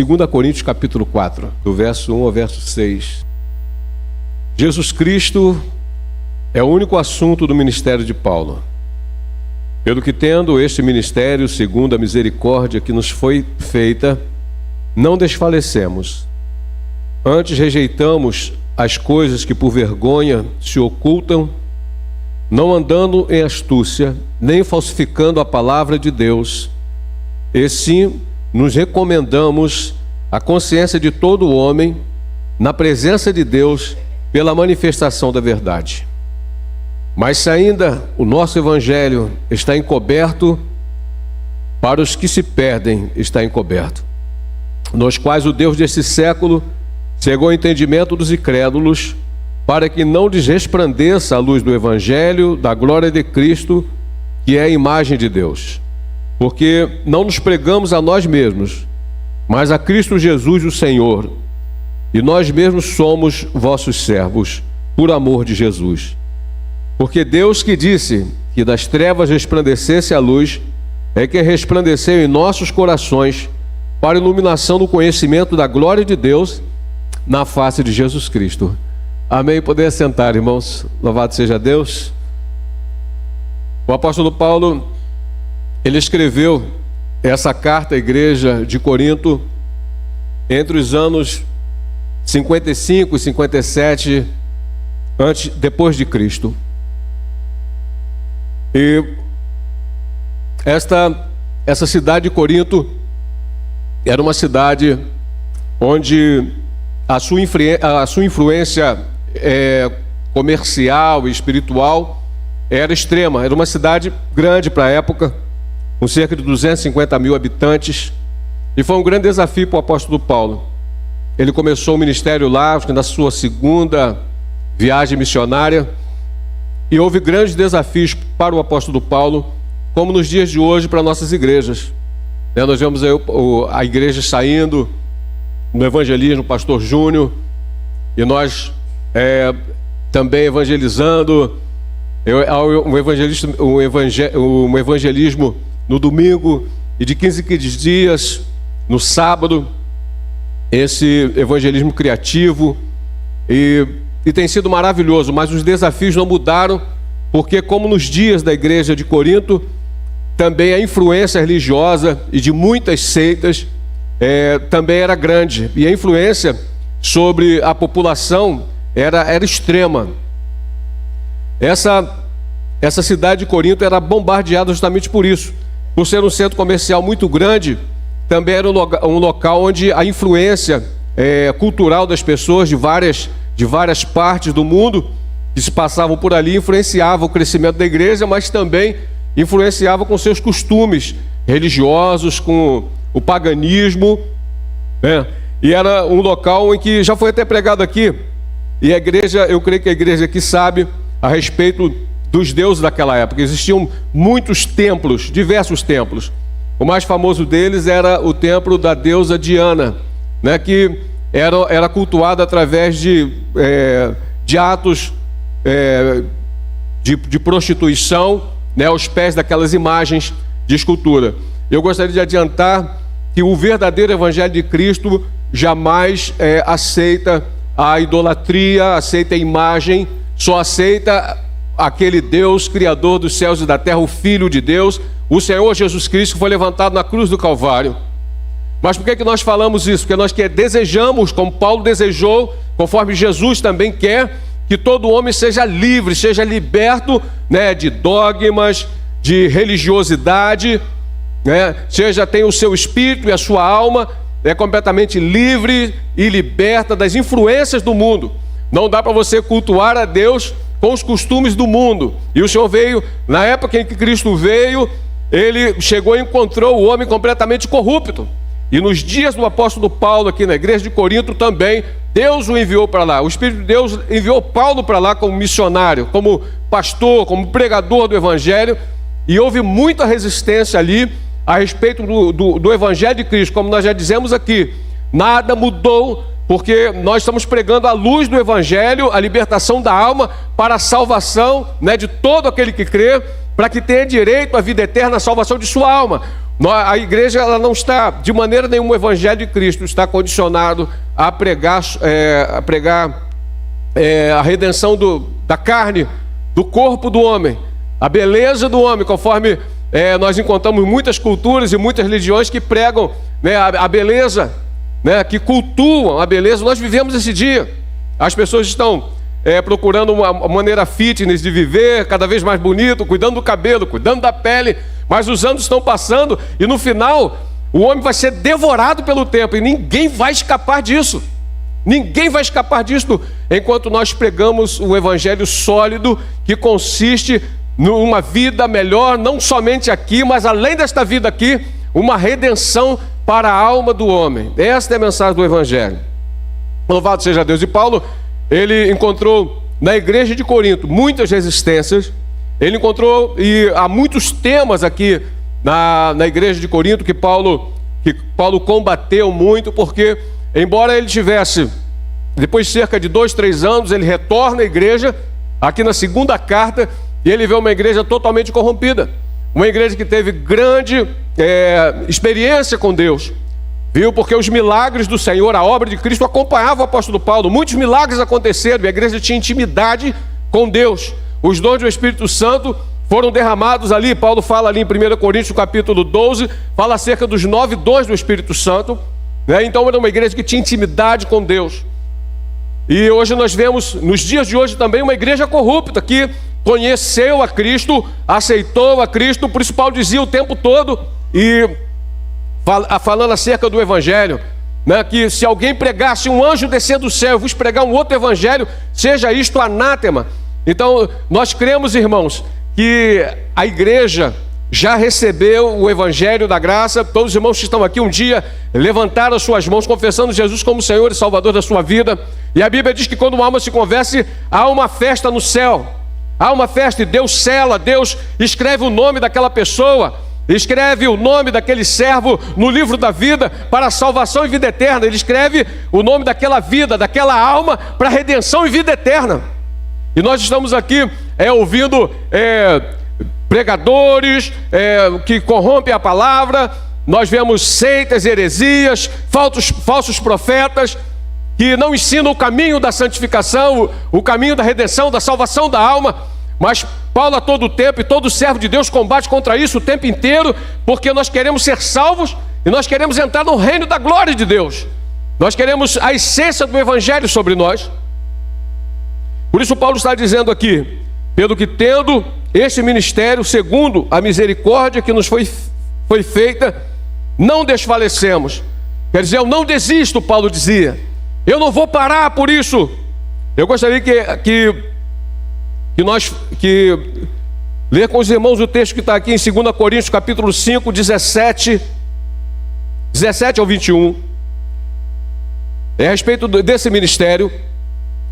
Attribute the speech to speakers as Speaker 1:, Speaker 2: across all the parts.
Speaker 1: 2 Coríntios capítulo 4, do verso 1 ao verso 6. Jesus Cristo é o único assunto do ministério de Paulo. Pelo que, tendo este ministério, segundo a misericórdia que nos foi feita, não desfalecemos. Antes rejeitamos as coisas que por vergonha se ocultam, não andando em astúcia, nem falsificando a palavra de Deus, e sim nos recomendamos a consciência de todo homem na presença de Deus pela manifestação da verdade. Mas se ainda o nosso evangelho está encoberto, para os que se perdem está encoberto, nos quais o Deus desse século cegou o entendimento dos incrédulos, para que não lhes resplandeça a luz do evangelho da glória de Cristo, que é a imagem de Deus. Porque não nos pregamos a nós mesmos, mas a Cristo Jesus o Senhor, e nós mesmos somos vossos servos, por amor de Jesus. Porque Deus, que disse que das trevas resplandecesse a luz, é que resplandeceu em nossos corações para a iluminação do conhecimento da glória de Deus na face de Jesus Cristo. Amém? Poder sentar, irmãos. Louvado seja Deus. O apóstolo Paulo, ele escreveu essa carta à igreja de Corinto entre os anos 55 e 57 depois de Cristo. E essa cidade de Corinto era uma cidade onde a sua influência comercial e espiritual era extrema. Era uma cidade grande para a época, com cerca de 250 mil habitantes, e foi um grande desafio para o apóstolo Paulo. Ele começou o ministério lá, acho que na sua segunda viagem missionária, e houve grandes desafios para o apóstolo Paulo, como nos dias de hoje para nossas igrejas. Nós vemos aí a igreja saindo no evangelismo, o pastor Júnior, e nós também evangelizando, um evangelismo no domingo, e de 15 dias no sábado, esse evangelismo criativo, e tem sido maravilhoso. Mas os desafios não mudaram, porque como nos dias da igreja de Corinto, também a influência religiosa e de muitas seitas também era grande, e a influência sobre a população era extrema. Essa cidade de Corinto era bombardeada justamente por isso, por ser um centro comercial muito grande. Também era um local onde a influência cultural das pessoas de várias partes do mundo que se passavam por ali influenciava o crescimento da igreja, mas também influenciava com seus costumes religiosos, com o paganismo, né? E era um local em que já foi até pregado aqui, e a igreja, eu creio que a igreja aqui sabe a respeito dos deuses daquela época. Existiam muitos templos, diversos templos. O mais famoso deles era o templo da deusa Diana, né, que era cultuado através de atos de prostituição, né, aos pés daquelas imagens de escultura. Eu gostaria de adiantar que o verdadeiro evangelho de Cristo jamais aceita a idolatria, aceita a imagem, só aceita aquele Deus criador dos céus e da terra, o Filho de Deus, o Senhor Jesus Cristo, que foi levantado na cruz do Calvário. Mas por que nós falamos isso? Porque nós desejamos, como Paulo desejou, conforme Jesus também quer, que todo homem seja livre, seja liberto, né, de dogmas, de religiosidade, né, tenha o seu espírito e a sua alma completamente livre e liberta das influências do mundo. Não dá para você cultuar a Deus com os costumes do mundo. E o Senhor veio, na época em que Cristo veio, ele chegou e encontrou o homem completamente corrupto. E nos dias do apóstolo Paulo, aqui na igreja de Corinto também, Deus o enviou para lá. O Espírito de Deus enviou Paulo para lá como missionário, como pastor, como pregador do evangelho. E houve muita resistência ali a respeito do evangelho de Cristo. Como nós já dizemos aqui, nada mudou, porque nós estamos pregando a luz do evangelho, a libertação da alma para a salvação, né, de todo aquele que crê, para que tenha direito à vida eterna, a salvação de sua alma. A igreja ela não está, de maneira nenhuma, o evangelho de Cristo está condicionado a pregar, a redenção da carne, do corpo do homem, a beleza do homem, conforme nós encontramos muitas culturas e muitas religiões que pregam, né, a beleza, né, que cultuam a beleza. Nós vivemos esse dia. As pessoas estão procurando uma maneira fitness de viver, cada vez mais bonito, cuidando do cabelo, cuidando da pele, mas os anos estão passando e no final o homem vai ser devorado pelo tempo e ninguém vai escapar disso. Ninguém vai escapar disso enquanto nós pregamos o evangelho sólido que consiste numa vida melhor, não somente aqui, mas além desta vida aqui, uma redenção para a alma do homem. Esta é a mensagem do evangelho. Louvado seja Deus. E Paulo, ele encontrou na igreja de Corinto muitas resistências. Ele encontrou, e há muitos temas aqui na igreja de Corinto que Paulo combateu muito, porque embora ele tivesse, depois de cerca de 2, 3 anos, ele retorna à igreja, aqui na segunda carta, e ele vê uma igreja totalmente corrompida. Uma igreja que teve grande experiência com Deus. Viu? Porque os milagres do Senhor, a obra de Cristo, acompanhava o apóstolo Paulo. Muitos milagres aconteceram e a igreja tinha intimidade com Deus. Os dons do Espírito Santo foram derramados ali. Paulo fala ali em 1 Coríntios capítulo 12, fala acerca dos 9 dons do Espírito Santo, né? Então era uma igreja que tinha intimidade com Deus. E hoje nós vemos, nos dias de hoje também, uma igreja corrupta que conheceu a Cristo, aceitou a Cristo. Por isso Paulo dizia o tempo todo, e falando acerca do evangelho, né, que se alguém pregasse um anjo descer do céu, vos pregar um outro evangelho, seja isto anátema. Então nós cremos, irmãos, que a igreja já recebeu o evangelho da graça. Todos os irmãos que estão aqui um dia levantaram as suas mãos confessando Jesus como Senhor e Salvador da sua vida. E a Bíblia diz que quando uma alma se converte, há uma festa no céu. Há uma festa e Deus sela, Deus escreve o nome daquela pessoa, escreve o nome daquele servo no livro da vida para a salvação e vida eterna. Ele escreve o nome daquela vida, daquela alma para a redenção e vida eterna. E nós estamos aqui ouvindo pregadores que corrompem a palavra. Nós vemos seitas, heresias, falsos profetas que não ensinam o caminho da santificação, o caminho da redenção, da salvação da alma. Mas Paulo a todo tempo, e todo servo de Deus combate contra isso o tempo inteiro, porque nós queremos ser salvos e nós queremos entrar no reino da glória de Deus. Nós queremos a essência do evangelho sobre nós. Por isso Paulo está dizendo aqui: pelo que tendo este ministério, segundo a misericórdia que nos foi feita, não desfalecemos. Quer dizer, eu não desisto, Paulo dizia. Eu não vou parar por isso. Eu gostaria que ler com os irmãos o texto que está aqui em 2 Coríntios capítulo 5, 17 ao 21. É a respeito desse ministério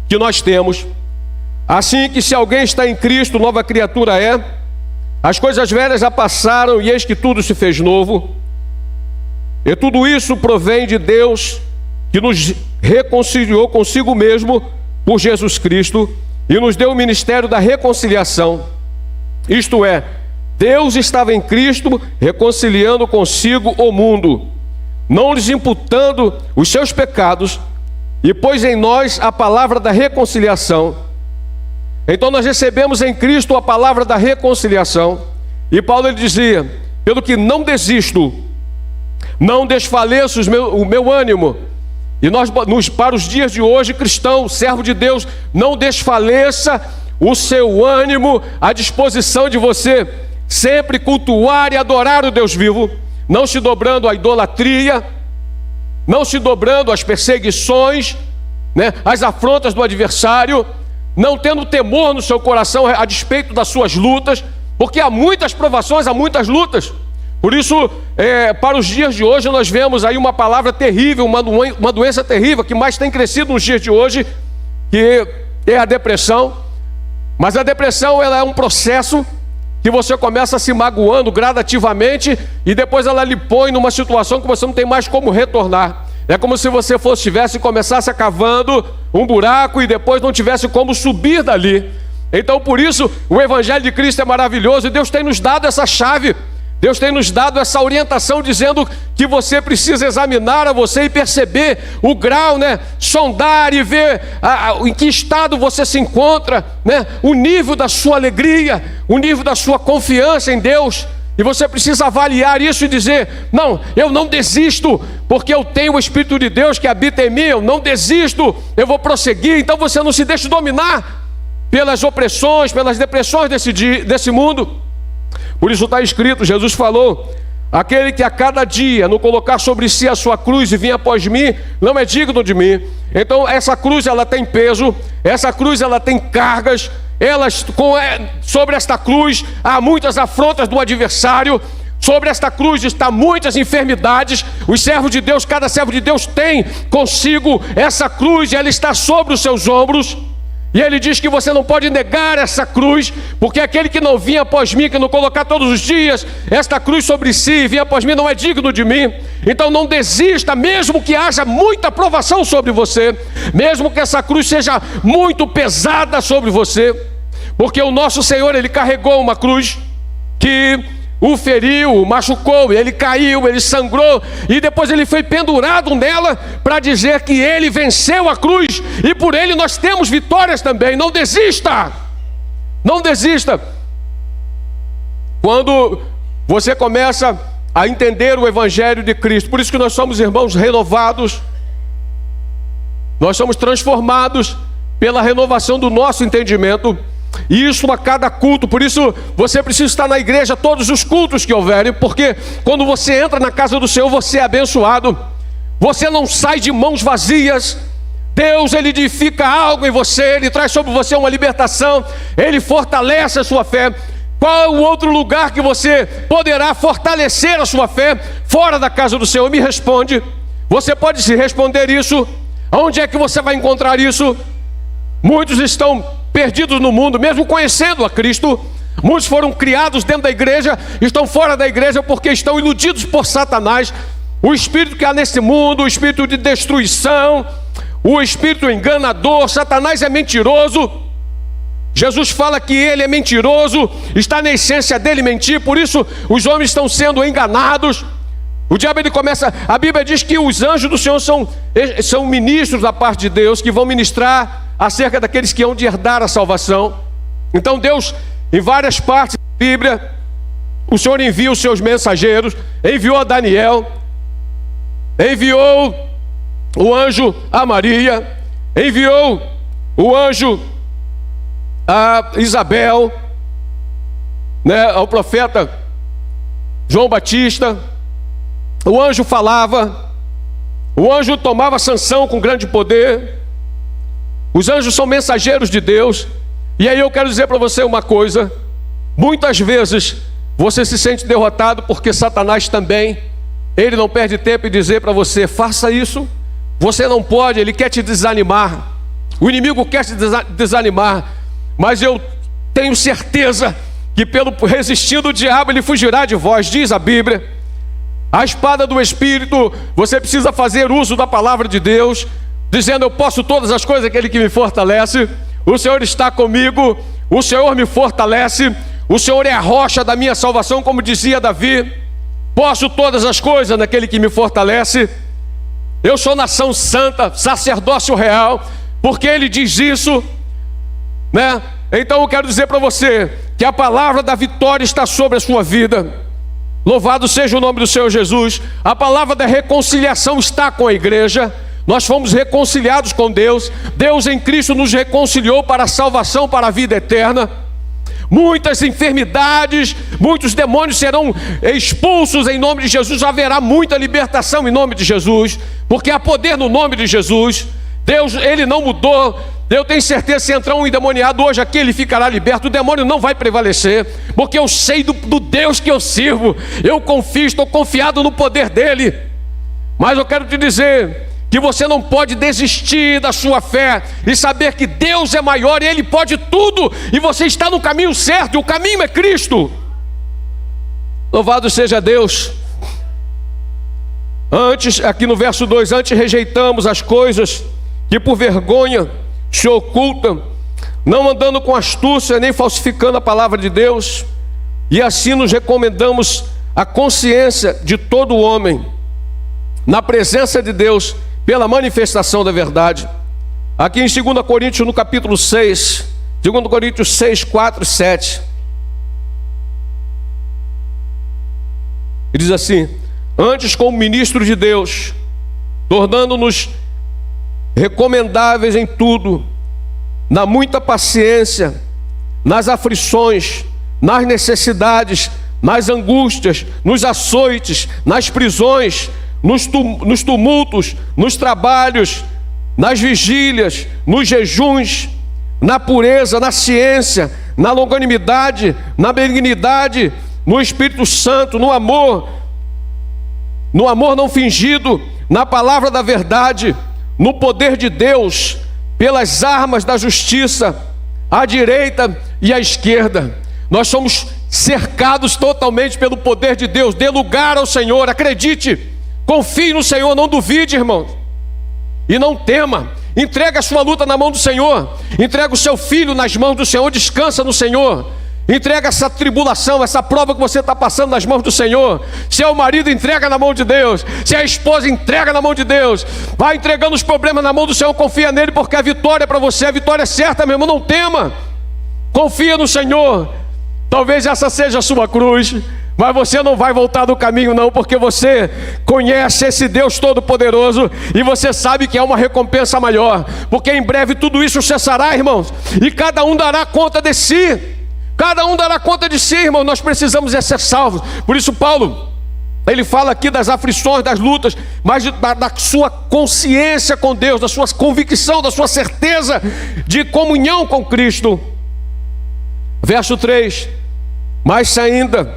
Speaker 1: que nós temos. Assim que se alguém está em Cristo, nova criatura é. As coisas velhas já passaram e eis que tudo se fez novo. E tudo isso provém de Deus, que nos reconciliou consigo mesmo por Jesus Cristo e nos deu o ministério da reconciliação. Isto é, Deus estava em Cristo reconciliando consigo o mundo, não lhes imputando os seus pecados, e pôs em nós a palavra da reconciliação. Então nós recebemos em Cristo a palavra da reconciliação. E Paulo ele dizia: pelo que não desisto, não desfaleço o meu ânimo. E nós, para os dias de hoje, cristão, servo de Deus, não desfaleça o seu ânimo, a disposição de você sempre cultuar e adorar o Deus vivo, não se dobrando à idolatria, não se dobrando às perseguições, né, às afrontas do adversário, não tendo temor no seu coração a despeito das suas lutas, porque há muitas provações, há muitas lutas. Por isso, para os dias de hoje, nós vemos aí uma palavra terrível, uma doença terrível, que mais tem crescido nos dias de hoje, que é a depressão. Mas a depressão, ela é um processo que você começa se magoando gradativamente, e depois ela lhe põe numa situação que você não tem mais como retornar. É como se você começasse cavando um buraco e depois não tivesse como subir dali. Então, por isso, o Evangelho de Cristo é maravilhoso, e Deus tem nos dado essa chave Deus tem nos dado essa orientação dizendo que você precisa examinar a você e perceber o grau, né? Sondar e ver em que estado você se encontra, né? O nível da sua alegria, o nível da sua confiança em Deus. E você precisa avaliar isso e dizer: não, eu não desisto, porque eu tenho o Espírito de Deus que habita em mim, eu não desisto, eu vou prosseguir. Então você não se deixe dominar pelas opressões, pelas depressões desse mundo. Por isso está escrito, Jesus falou: aquele que a cada dia não colocar sobre si a sua cruz e vir após mim, não é digno de mim. Então essa cruz ela tem peso, essa cruz ela tem cargas, sobre esta cruz há muitas afrontas do adversário, sobre esta cruz está muitas enfermidades. Os servos de Deus, cada servo de Deus tem consigo essa cruz, e ela está sobre os seus ombros. E ele diz que você não pode negar essa cruz, porque aquele que não vinha após mim, que não colocar todos os dias esta cruz sobre si e vir após mim, não é digno de mim. Então não desista, mesmo que haja muita provação sobre você, mesmo que essa cruz seja muito pesada sobre você, porque o nosso Senhor, Ele carregou uma cruz que o feriu, o machucou, ele caiu, ele sangrou, e depois ele foi pendurado nela para dizer que ele venceu a cruz, e por ele nós temos vitórias também. Não desista, não desista. Quando você começa a entender o Evangelho de Cristo, por isso que nós somos irmãos renovados, nós somos transformados pela renovação do nosso entendimento, e isso a cada culto. Por isso você precisa estar na igreja todos os cultos que houverem, porque quando você entra na casa do Senhor, você é abençoado, você não sai de mãos vazias. Deus, Ele edifica algo em você, Ele traz sobre você uma libertação, Ele fortalece a sua fé. Qual é o outro lugar que você poderá fortalecer a sua fé fora da casa do Senhor? Me responde. Você pode se responder isso. Onde é que você vai encontrar isso? Muitos estão perdidos no mundo, mesmo conhecendo a Cristo. Muitos foram criados dentro da igreja, estão fora da igreja porque estão iludidos por Satanás. O espírito que há nesse mundo, o espírito de destruição, o espírito enganador. Satanás é mentiroso. Jesus fala que ele é mentiroso, está na essência dele mentir, por isso os homens estão sendo enganados. O diabo, ele começa, a Bíblia diz que os anjos do Senhor são ministros da parte de Deus, que vão ministrar acerca daqueles que hão de herdar a salvação. Então Deus, em várias partes da Bíblia, o Senhor envia os seus mensageiros. Enviou a Daniel, enviou o anjo a Maria, enviou o anjo a Isabel, né, ao profeta João Batista. O anjo falava, o anjo tomava sanção com grande poder. Os anjos são mensageiros de Deus. E aí eu quero dizer para você uma coisa: muitas vezes você se sente derrotado porque Satanás também, ele não perde tempo em dizer para você: faça isso, você não pode. Ele quer te desanimar, o inimigo quer te desanimar. Mas eu tenho certeza que pelo resistindo o diabo, ele fugirá de vós, diz a Bíblia. A espada do Espírito, você precisa fazer uso da palavra de Deus, dizendo: eu posso todas as coisas, aquele que me fortalece. O Senhor está comigo, o Senhor me fortalece, o Senhor é a rocha da minha salvação, como dizia Davi. Posso todas as coisas naquele que me fortalece. Eu sou nação santa, sacerdócio real, porque ele diz isso, né? Então eu quero dizer para você que a palavra da vitória está sobre a sua vida. Louvado seja o nome do Senhor Jesus. A palavra da reconciliação está com a igreja. Nós fomos reconciliados com Deus. Deus em Cristo nos reconciliou para a salvação, para a vida eterna. Muitas enfermidades, muitos demônios serão expulsos em nome de Jesus. Haverá muita libertação em nome de Jesus, porque há poder no nome de Jesus. Deus, ele não mudou. Eu tenho certeza, se entrar um endemoniado hoje aqui, ele ficará liberto. O demônio não vai prevalecer, porque eu sei do Deus que eu sirvo. Eu confio, estou confiado no poder dele. Mas eu quero te dizer que você não pode desistir da sua fé e saber que Deus é maior e Ele pode tudo, e você está no caminho certo, e o caminho é Cristo. Louvado seja Deus. Antes, aqui no verso 2, antes rejeitamos as coisas que por vergonha se ocultam, não andando com astúcia nem falsificando a palavra de Deus, e assim nos recomendamos a consciência de todo homem na presença de Deus pela manifestação da verdade. Aqui em 2 Coríntios, no capítulo 6, 2 Coríntios 6, 4 e 7, ele diz assim: antes, como ministro de Deus, tornando-nos recomendáveis em tudo, na muita paciência, nas aflições, nas necessidades, nas angústias, nos açoites, nas prisões, nos tumultos, nos trabalhos, nas vigílias, nos jejuns, na pureza, na ciência, na longanimidade, na benignidade, no Espírito Santo, no amor não fingido, na palavra da verdade, no poder de Deus, pelas armas da justiça, à direita e à esquerda. Nós somos cercados totalmente pelo poder de Deus. Dê lugar ao Senhor, acredite, confie no Senhor, não duvide, irmão, e não tema. Entrega a sua luta na mão do Senhor, entrega o seu filho nas mãos do Senhor, descansa no Senhor. Entrega essa tribulação, essa prova que você está passando nas mãos do Senhor. Se é o marido, entrega na mão de Deus. Se é a esposa, entrega na mão de Deus. Vai entregando os problemas na mão do Senhor, confia nele, porque a vitória é para você, a vitória é certa, meu irmão, não tema. Confia no Senhor. Talvez essa seja a sua cruz, mas você não vai voltar do caminho não, porque você conhece esse Deus Todo-Poderoso e você sabe que é uma recompensa maior, porque em breve tudo isso cessará, irmãos, e cada um dará conta de si. Cada um dará conta de si, irmão. Nós precisamos ser salvos. Por isso Paulo, ele fala aqui das aflições, das lutas, mas da sua consciência com Deus, da sua convicção, da sua certeza de comunhão com Cristo. Verso 3: mas se ainda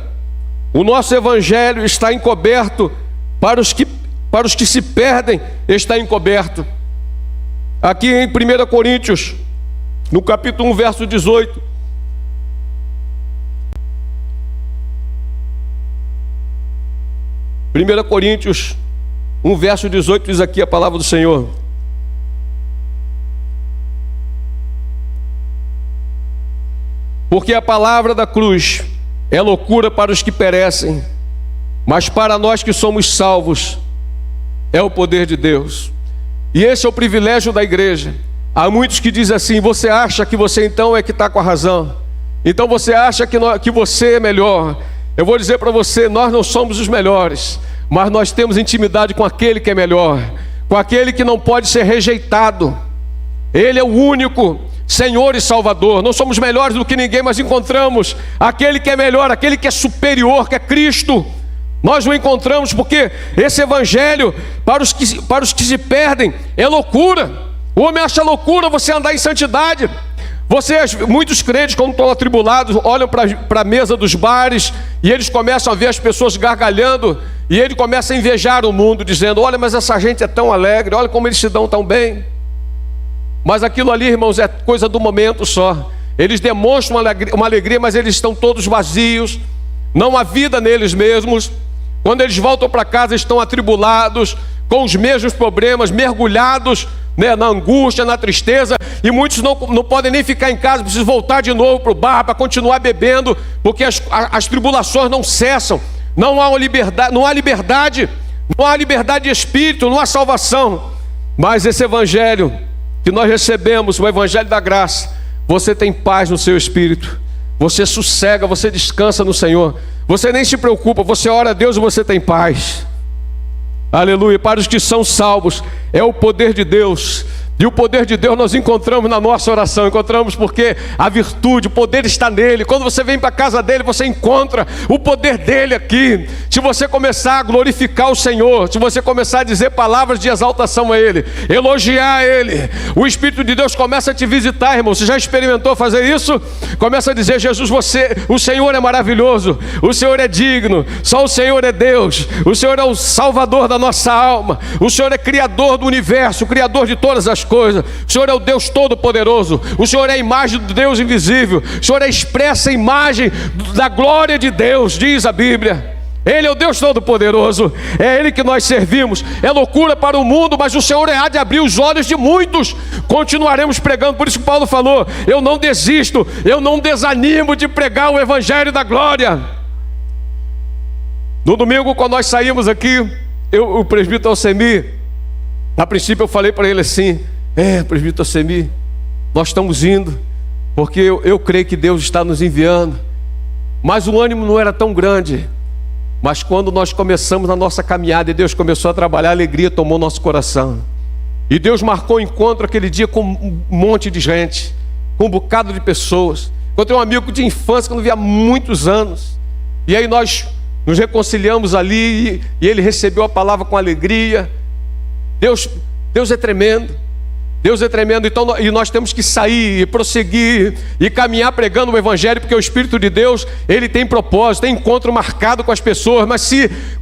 Speaker 1: o nosso evangelho está encoberto, para os que se perdem está encoberto. Aqui em 1 Coríntios, no capítulo 1, verso 18, Primeira Coríntios 1, verso 18, diz aqui a palavra do Senhor: porque a palavra da cruz é loucura para os que perecem, mas para nós que somos salvos é o poder de Deus. E esse é o privilégio da igreja. Há muitos que dizem assim: você acha que você então é que está com a razão, então você acha que você é melhor. Eu vou dizer para você, nós não somos os melhores, mas nós temos intimidade com aquele que é melhor, com aquele que não pode ser rejeitado. Ele é o único Senhor e Salvador. Não somos melhores do que ninguém, mas encontramos aquele que é melhor, aquele que é superior, que é Cristo. Nós o encontramos porque esse evangelho para os que se perdem é loucura. O homem acha loucura você andar em santidade. Muitos crentes, quando estão atribulados, olham para a mesa dos bares e eles começam a ver as pessoas gargalhando e ele começa a invejar o mundo, dizendo: olha, mas essa gente é tão alegre, olha como eles se dão tão bem. Mas aquilo ali, irmãos, é coisa do momento só. Eles demonstram uma alegria, mas eles estão todos vazios, não há vida neles mesmos. Quando eles voltam para casa, estão atribulados, com os mesmos problemas, mergulhados, né, na angústia, na tristeza, e muitos não podem nem ficar em casa, precisam voltar de novo para o bar para continuar bebendo, porque as tribulações não cessam. Não há liberdade, não há liberdade de espírito, não há salvação. Mas esse evangelho que nós recebemos, o evangelho da graça, você tem paz no seu espírito, você sossega, você descansa no Senhor, você nem se preocupa, você ora a Deus e você tem paz. Aleluia. Para os que são salvos é o poder de Deus. E o poder de Deus nós encontramos na nossa oração. Encontramos porque a virtude, o poder está nele. Quando você vem para a casa dele, você encontra o poder dele aqui. Se você começar a glorificar o Senhor, se você começar a dizer palavras de exaltação a ele, elogiar ele, o Espírito de Deus começa a te visitar, irmão. Você já experimentou fazer isso? Começa a dizer: Jesus, o Senhor é maravilhoso, o Senhor é digno, só o Senhor é Deus, o Senhor é o Salvador da nossa alma, o Senhor é Criador do universo, Criador de todas as coisas. O Senhor é o Deus Todo-Poderoso, o Senhor é a imagem do Deus invisível, o Senhor é a expressa imagem da glória de Deus, diz a Bíblia. Ele é o Deus Todo-Poderoso, é Ele que nós servimos. É loucura para o mundo, mas o Senhor há de abrir os olhos de muitos. Continuaremos pregando, por isso que Paulo falou: eu não desisto, eu não desanimo de pregar o Evangelho da glória. No domingo, quando nós saímos aqui, o presbítero Alcemir, a princípio eu falei para ele assim: presbítero Alcemir, nós estamos indo, porque eu creio que Deus está nos enviando. Mas o ânimo não era tão grande. Mas quando nós começamos na nossa caminhada e Deus começou a trabalhar, a alegria tomou nosso coração. E Deus marcou o encontro aquele dia com um monte de gente, com um bocado de pessoas. Encontrei um amigo de infância que eu não via há muitos anos. E aí nós nos reconciliamos ali e ele recebeu a palavra com alegria. Deus é tremendo. Deus é tremendo. Então, e nós temos que sair e prosseguir e caminhar pregando o Evangelho, porque o Espírito de Deus, ele tem propósito, tem encontro marcado com as pessoas. Mas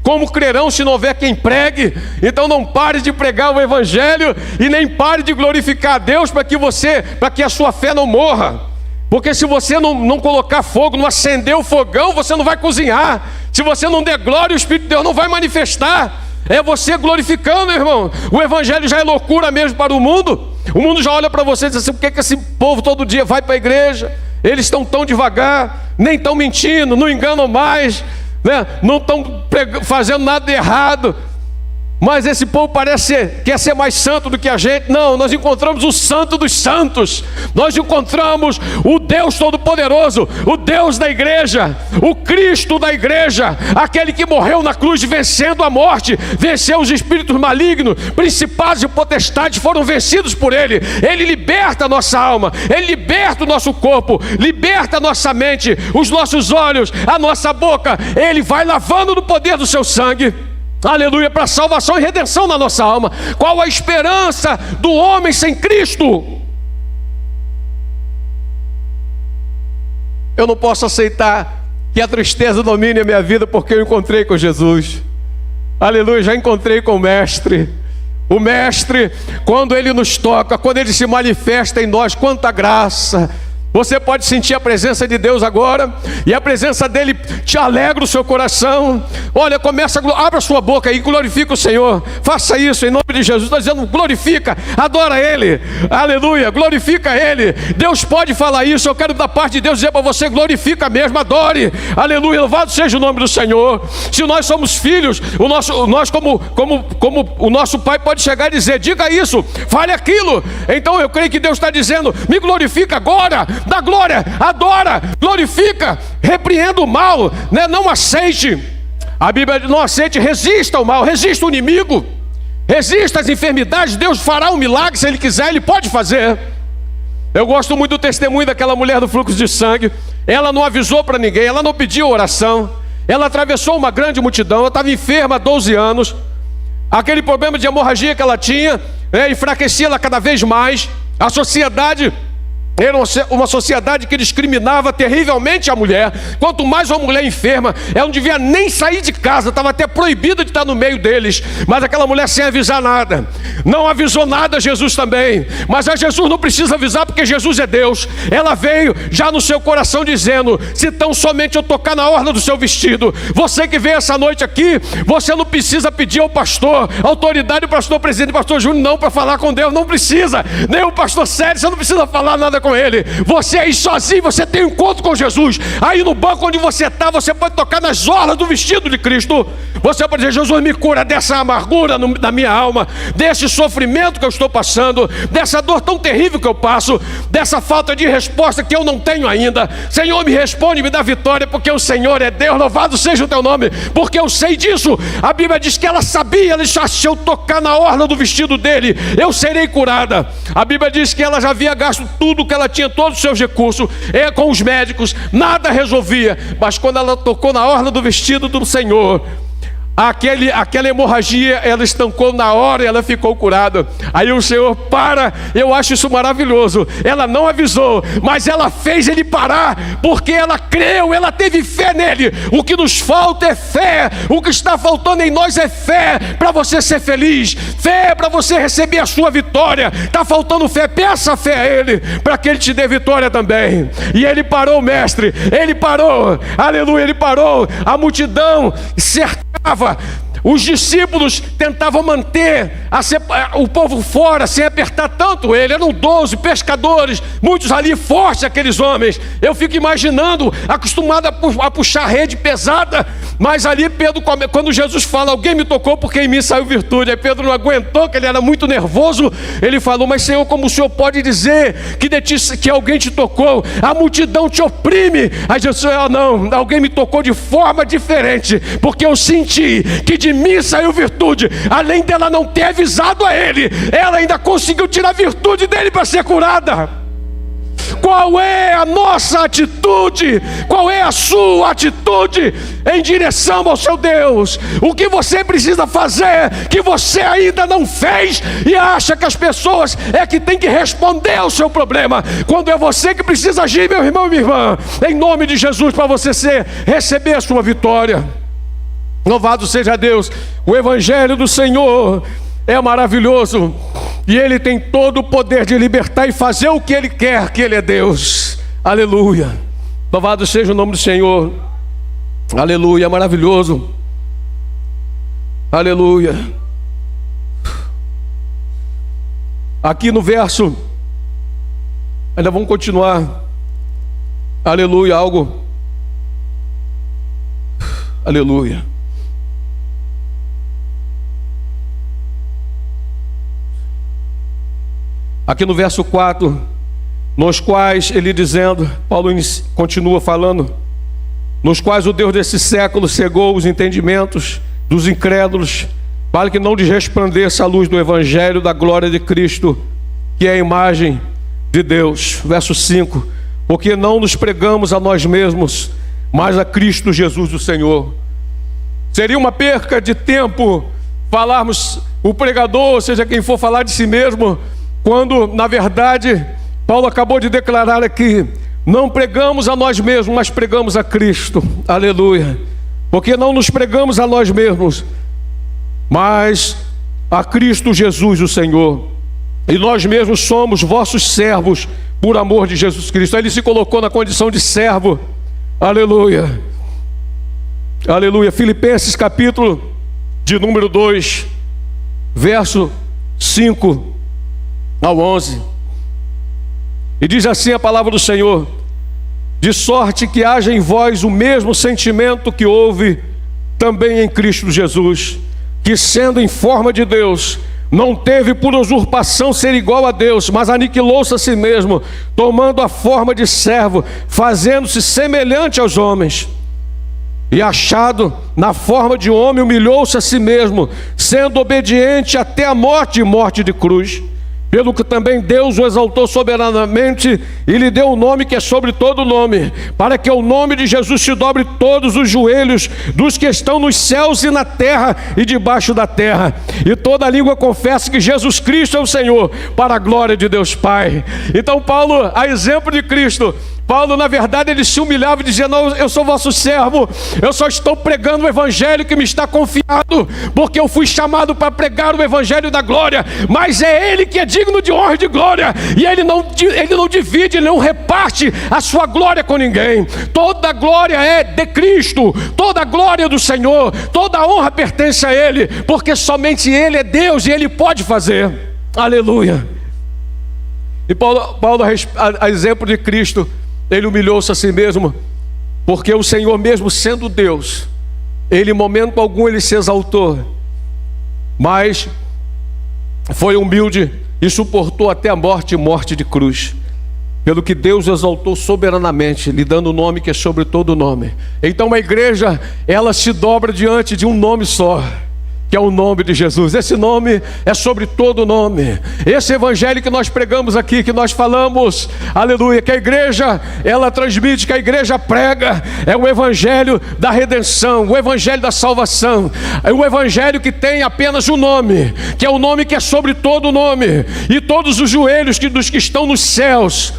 Speaker 1: como crerão se não houver quem pregue? Então não pare de pregar o Evangelho e nem pare de glorificar a Deus para que a sua fé não morra. Porque se você não colocar fogo, não acender o fogão, você não vai cozinhar. Se você não der glória, o Espírito de Deus não vai manifestar. É você glorificando, irmão. O Evangelho já é loucura mesmo para o mundo. O mundo já olha para você e diz assim: por que esse povo todo dia vai para a igreja? Eles estão tão devagar, nem estão mentindo, não enganam mais, né? Não estão fazendo nada de errado. Mas esse povo quer ser mais santo do que a gente. Não, nós encontramos o santo dos santos. Nós encontramos o Deus Todo-Poderoso, o Deus da igreja, o Cristo da igreja, aquele que morreu na cruz vencendo a morte, venceu os espíritos malignos, principados e potestades foram vencidos por ele. Ele liberta a nossa alma, ele liberta o nosso corpo, liberta a nossa mente, os nossos olhos, a nossa boca. Ele vai lavando no poder do seu sangue. Aleluia, para salvação e redenção na nossa alma. Qual a esperança do homem sem Cristo? Eu não posso aceitar que a tristeza domine a minha vida, porque eu encontrei com Jesus. Aleluia, já encontrei com o Mestre. O Mestre, quando Ele nos toca, quando Ele se manifesta em nós, quanta graça. Você pode sentir a presença de Deus agora, e a presença dele te alegra o seu coração. Olha, abra sua boca e glorifica o Senhor. Faça isso em nome de Jesus. Está dizendo, glorifica, adora Ele. Aleluia, glorifica Ele. Deus pode falar isso. Eu quero da parte de Deus dizer para você: glorifica mesmo, adore. Aleluia, louvado seja o nome do Senhor. Se nós somos filhos, nós como o nosso Pai pode chegar e dizer: diga isso, fale aquilo. Então eu creio que Deus está dizendo: me glorifica agora. Dá glória, adora, glorifica, repreenda o mal, né? Não aceite. A Bíblia diz: não aceite, resista ao mal, resista o inimigo, resista às enfermidades. Deus fará um milagre, se Ele quiser, Ele pode fazer. Eu gosto muito do testemunho daquela mulher do fluxo de sangue. Ela não avisou para ninguém, ela não pediu oração, ela atravessou uma grande multidão. Ela estava enferma há 12 anos. Aquele problema de hemorragia que ela tinha, enfraquecia ela cada vez mais. A sociedade era uma sociedade que discriminava terrivelmente a mulher. Quanto mais uma mulher enferma, ela não devia nem sair de casa, estava até proibida de estar no meio deles. Mas aquela mulher, sem avisar nada, não avisou nada a Jesus também. Mas a Jesus não precisa avisar, porque Jesus é Deus. Ela veio já no seu coração dizendo: se tão somente eu tocar na orla do seu vestido. Você que veio essa noite aqui, você não precisa pedir ao pastor, autoridade, o pastor presidente, o pastor Júnior, não, para falar com Deus, não precisa. Nem o pastor Sérgio, você não precisa falar nada com ele. Você aí sozinho, você tem um encontro com Jesus. Aí no banco onde você está, você pode tocar nas orlas do vestido de Cristo. Você pode dizer: Jesus, me cura dessa amargura da minha alma, desse sofrimento que eu estou passando, dessa dor tão terrível que eu passo, dessa falta de resposta que eu não tenho ainda. Senhor, me responde, me dá vitória, porque o Senhor é Deus. Louvado seja o teu nome, porque eu sei disso. A Bíblia diz que ela sabia, ela disse: se eu tocar na orla do vestido dele, eu serei curada. A Bíblia diz que ela já havia gasto tudo que ela tinha, todos os seus recursos, com os médicos, nada resolvia. Mas quando ela tocou na orla do vestido do Senhor, aquela hemorragia, ela estancou na hora e ela ficou curada. Aí o Senhor para. Eu acho isso maravilhoso. Ela não avisou, mas ela fez ele parar, porque ela creu, ela teve fé nele. O que nos falta é fé. O que está faltando em nós é fé para você ser feliz, fé para você receber a sua vitória. Está faltando fé, peça fé a ele, para que ele te dê vitória também. E ele parou, mestre, ele parou, aleluia, ele parou. A multidão cercava, Os discípulos tentavam manter o povo fora, sem apertar tanto ele. Eram 12 pescadores, muitos ali fortes, aqueles homens. Eu fico imaginando, acostumado a puxar rede pesada. Mas ali Pedro, quando Jesus fala, alguém me tocou porque em mim saiu virtude. Aí Pedro não aguentou, que ele era muito nervoso. Ele falou, mas Senhor, como o Senhor pode dizer que de ti, que alguém te tocou? A multidão te oprime. Aí Jesus falou, não, alguém me tocou de forma diferente, porque eu senti que de mim saiu virtude. Além dela não ter avisado a ele, ela ainda conseguiu tirar a virtude dele para ser curada. Qual é a nossa atitude? Qual é a sua atitude em direção ao seu Deus? O que você precisa fazer que você ainda não fez e acha que as pessoas é que tem que responder ao seu problema, quando é você que precisa agir, meu irmão e minha irmã, em nome de Jesus, para você receber a sua vitória. Louvado seja Deus. O Evangelho do Senhor é maravilhoso e Ele tem todo o poder de libertar e fazer o que Ele quer, que Ele é Deus. Aleluia. Louvado seja o nome do Senhor. Aleluia, é maravilhoso. Aleluia. Aqui no verso, ainda vamos continuar. Aleluia, algo. Aleluia. Aqui no verso 4, nos quais ele dizendo, Paulo continua falando, nos quais o Deus desse século cegou os entendimentos dos incrédulos, para que não lhes resplandeça a luz do Evangelho da glória de Cristo, que é a imagem de Deus. Verso 5, porque não nos pregamos a nós mesmos, mas a Cristo Jesus o Senhor. Seria uma perca de tempo falarmos, o pregador, ou seja, quem for falar de si mesmo, quando na verdade Paulo acabou de declarar aqui, não pregamos a nós mesmos, mas pregamos a Cristo. Aleluia. Porque não nos pregamos a nós mesmos, mas a Cristo Jesus o Senhor, e nós mesmos somos vossos servos por amor de Jesus Cristo. Aí ele se colocou na condição de servo. Aleluia. Aleluia. Filipenses capítulo de número 2, verso 5 ao 11, e diz assim a palavra do Senhor: de sorte que haja em vós o mesmo sentimento que houve também em Cristo Jesus, que sendo em forma de Deus, não teve por usurpação ser igual a Deus, mas aniquilou-se a si mesmo, tomando a forma de servo, fazendo-se semelhante aos homens, e achado na forma de homem, humilhou-se a si mesmo, sendo obediente até a morte e morte de cruz. Pelo que também Deus o exaltou soberanamente e lhe deu o nome que é sobre todo nome, para que ao nome de Jesus se dobre todos os joelhos dos que estão nos céus e na terra e debaixo da terra, e toda língua confesse que Jesus Cristo é o Senhor, para a glória de Deus Pai. Então Paulo, a exemplo de Cristo, Paulo, na verdade, ele se humilhava e dizia: não, eu sou vosso servo, eu só estou pregando o Evangelho que me está confiado, porque eu fui chamado para pregar o Evangelho da glória, mas é Ele que é digno de honra e de glória, e Ele não divide, Ele não reparte a sua glória com ninguém. Toda a glória é de Cristo, toda a glória do Senhor, toda a honra pertence a Ele, porque somente Ele é Deus e Ele pode fazer. Aleluia. E Paulo a exemplo de Cristo, ele humilhou-se a si mesmo, porque o Senhor, mesmo sendo Deus, ele em momento algum ele se exaltou, mas foi humilde e suportou até a morte e morte de cruz, pelo que Deus exaltou soberanamente, lhe dando o nome que é sobre todo nome. Então a igreja, ela se dobra diante de um nome só, que é o nome de Jesus. Esse nome é sobre todo nome. Esse evangelho que nós pregamos aqui, que nós falamos, aleluia, que a igreja, ela transmite, que a igreja prega, é o evangelho da redenção, o evangelho da salvação, é o evangelho que tem apenas um nome, que é o nome que é sobre todo nome, e todos os joelhos dos que estão nos céus,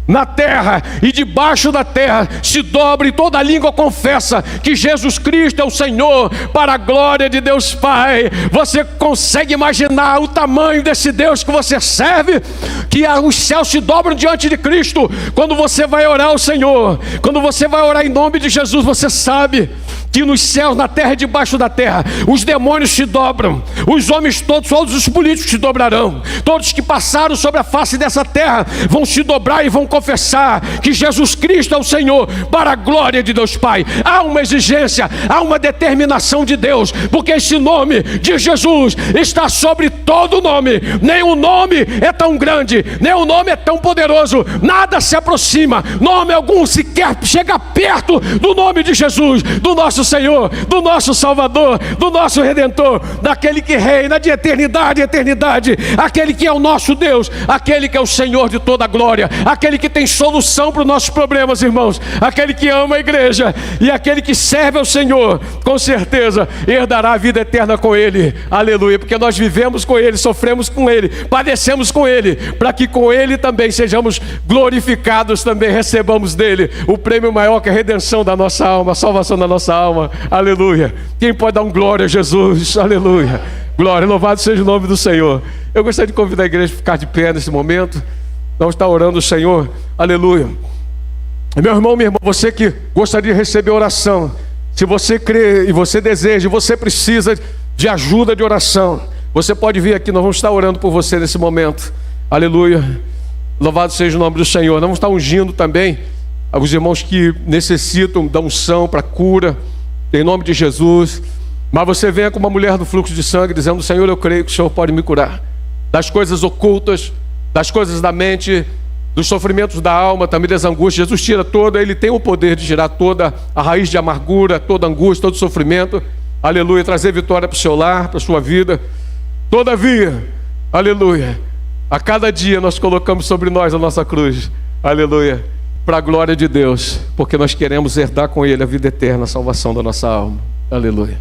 Speaker 1: na terra e debaixo da terra se dobre, e toda língua confessa que Jesus Cristo é o Senhor, para a glória de Deus Pai. Você consegue imaginar o tamanho desse Deus que você serve? Que os céus se dobram diante de Cristo. Quando você vai orar ao Senhor, quando você vai orar em nome de Jesus, você sabe que nos céus, na terra e debaixo da terra, os demônios se dobram, os homens todos os políticos se dobrarão, todos que passaram sobre a face dessa terra vão se dobrar e vão confessar que Jesus Cristo é o Senhor, para a glória de Deus Pai. Há uma exigência, há uma determinação de Deus, porque esse nome de Jesus está sobre todo nome. Nenhum nome é tão grande, nenhum nome é tão poderoso, nada se aproxima, nome algum sequer chega perto do nome de Jesus, do nosso Senhor, do nosso Salvador, do nosso Redentor, daquele que reina de eternidade a eternidade, aquele que é o nosso Deus, aquele que é o Senhor de toda a glória, aquele que tem solução para os nossos problemas, irmãos, aquele que ama a igreja e aquele que serve ao Senhor, com certeza herdará a vida eterna com Ele, aleluia, porque nós vivemos com Ele, sofremos com Ele, padecemos com Ele, para que com Ele também sejamos glorificados, também recebamos dele o prêmio maior, que é a redenção da nossa alma, a salvação da nossa alma, aleluia. Quem pode dar um glória a Jesus, aleluia, glória, louvado seja o nome do Senhor. Eu gostaria de convidar a igreja a ficar de pé nesse momento, vamos estar orando o Senhor, aleluia. Meu irmão, minha irmã, você que gostaria de receber oração, se você crê e você deseja, e você precisa de ajuda de oração, você pode vir aqui, nós vamos estar orando por você nesse momento, aleluia, louvado seja o nome do Senhor. Nós vamos estar ungindo também os irmãos que necessitam da unção para cura, em nome de Jesus. Mas você venha com uma mulher do fluxo de sangue, dizendo: Senhor, eu creio que o Senhor pode me curar das coisas ocultas, das coisas da mente, dos sofrimentos da alma, também das angústias. Jesus tira toda, Ele tem o poder de tirar toda a raiz de amargura, toda angústia, todo sofrimento, aleluia, trazer vitória para o seu lar, para a sua vida. Todavia, aleluia, a cada dia nós colocamos sobre nós a nossa cruz, aleluia, para a glória de Deus, porque nós queremos herdar com Ele a vida eterna, a salvação da nossa alma, aleluia.